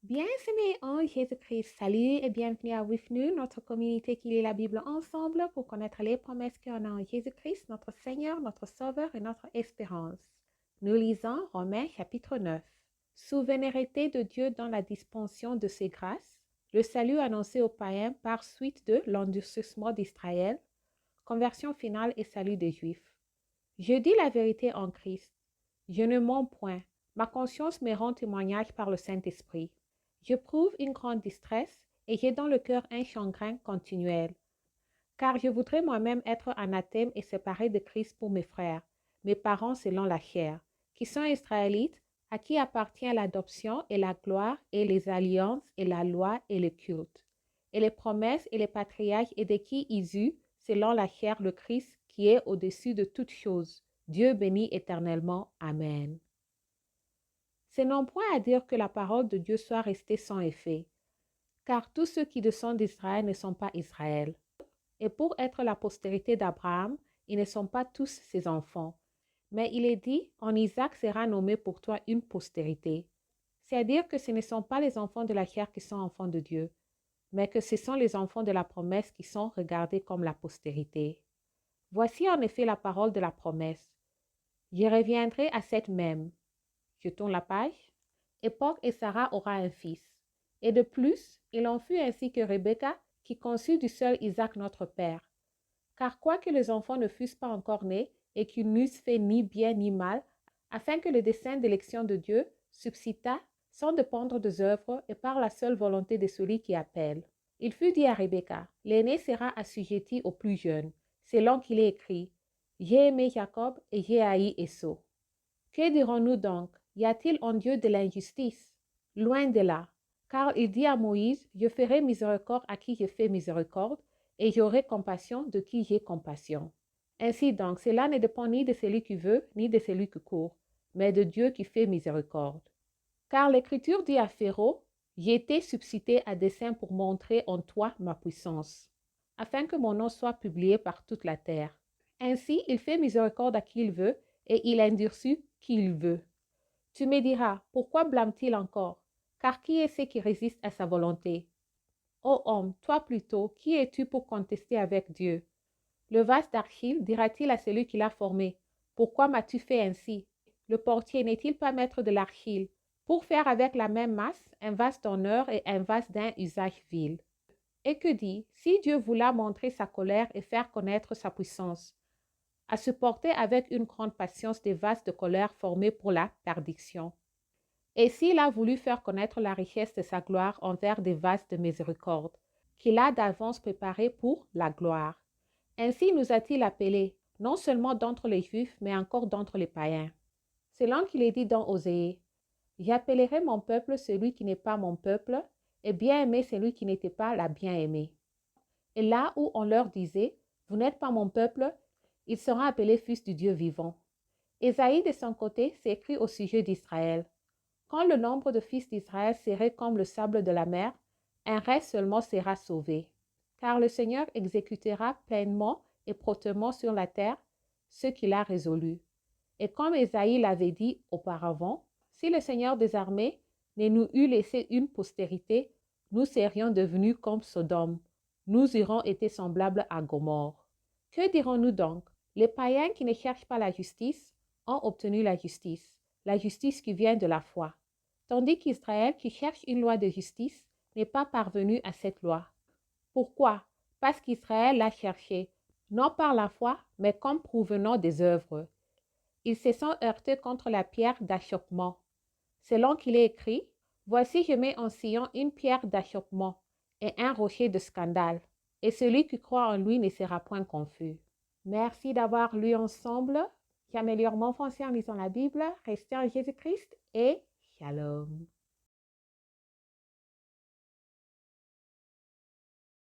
Bien-aimés en Jésus-Christ, salut et bienvenue à With Nous, notre communauté qui lit la Bible ensemble pour connaître les promesses qu'on a en Jésus-Christ, notre Seigneur, notre Sauveur et notre espérance. Nous lisons Romains chapitre 9. Souveraineté de Dieu dans la dispensation de ses grâces, le salut annoncé aux païens par suite de l'endurcissement d'Israël, conversion finale et salut des Juifs. Je dis la vérité en Christ. Je ne mens point. Ma conscience me rend témoignage par le Saint-Esprit. J'éprouve une grande distress et j'ai dans le cœur un chagrin continuel, car je voudrais moi-même être anathème et séparé de Christ pour mes frères, mes parents selon la chair, qui sont israélites, à qui appartient l'adoption et la gloire et les alliances et la loi et le culte, et les promesses et les patriarches et de qui ils eurent, selon la chair, le Christ qui est au-dessus de toutes choses. Dieu béni éternellement. Amen. Ce non point à dire que la parole de Dieu soit restée sans effet, car tous ceux qui descendent d'Israël ne sont pas Israël. Et pour être la postérité d'Abraham, ils ne sont pas tous ses enfants. Mais il est dit, en Isaac sera nommé pour toi une postérité. C'est-à-dire que ce ne sont pas les enfants de la chair qui sont enfants de Dieu, mais que ce sont les enfants de la promesse qui sont regardés comme la postérité. Voici en effet la parole de la promesse. Je reviendrai à cette même. Je tourne la page. Époque et Sarah aura un fils. Et de plus, il en fut ainsi que Rebecca, qui conçut du seul Isaac notre père. Car quoique les enfants ne fussent pas encore nés, et qu'ils n'eussent fait ni bien ni mal, afin que le dessein d'élection de Dieu subsistât sans dépendre des œuvres et par la seule volonté de celui qui appelle. Il fut dit à Rebecca, l'aîné sera assujetti au plus jeune, selon qu'il est écrit, j'ai aimé Jacob et j'ai haï Ésaü. Que dirons-nous donc? Y a-t-il en Dieu de l'injustice? Loin de là, car il dit à Moïse, je ferai miséricorde à qui je fais miséricorde, et j'aurai compassion de qui j'ai compassion. Ainsi donc, cela ne dépend ni de celui qui veut, ni de celui qui court, mais de Dieu qui fait miséricorde. Car l'Écriture dit à Pharaon, j'ai été subsité à dessein pour montrer en toi ma puissance, afin que mon nom soit publié par toute la terre. Ainsi, il fait miséricorde à qui il veut, et il endurcit qui il veut. Tu me diras, pourquoi blâme-t-il encore? Car qui est ce qui résiste à sa volonté? Ô homme, toi plutôt, qui es-tu pour contester avec Dieu? Le vase d'Achille dira-t-il à celui qui l'a formé, pourquoi m'as-tu fait ainsi? Le portier n'est-il pas maître de l'argile, pour faire avec la même masse un vase d'honneur et un vase d'un usage vil? Et que dit, si Dieu voulait montrer sa colère et faire connaître sa puissance, à supporter avec une grande patience des vases de colère formés pour la perdition. Et s'il a voulu faire connaître la richesse de sa gloire envers des vases de miséricorde, qu'il a d'avance préparés pour la gloire. Ainsi nous a-t-il appelés, non seulement d'entre les Juifs, mais encore d'entre les païens. Selon qu'il est dit dans Osée, j'appellerai mon peuple celui qui n'est pas mon peuple, et bien-aimé celui qui n'était pas la bien-aimée. Et là où on leur disait, vous n'êtes pas mon peuple, ils seront appelés fils du Dieu vivant. Ésaïe, de son côté, s'écrit au sujet d'Israël. Quand le nombre de fils d'Israël serait comme le sable de la mer, un reste seulement sera sauvé. Car le Seigneur exécutera pleinement et promptement sur la terre ce qu'il a résolu. Et comme Ésaïe l'avait dit auparavant, si le Seigneur des armées ne nous eût laissé une postérité, nous serions devenus comme Sodome. Nous aurions été semblables à Gomorrhe. Que dirons-nous donc? Les païens qui ne cherchent pas la justice ont obtenu la justice qui vient de la foi. Tandis qu'Israël, qui cherche une loi de justice, n'est pas parvenu à cette loi. Pourquoi? Parce qu'Israël l'a cherchée, non par la foi, mais comme provenant des œuvres. Ils se sont heurtés contre la pierre d'achoppement. Selon qu'il est écrit, voici je mets en Sion une pierre d'achoppement et un rocher de scandale, et celui qui croit en lui ne sera point confus. Merci d'avoir lu ensemble. J'améliore mon français en lisant la Bible. Restez en Jésus-Christ et Shalom.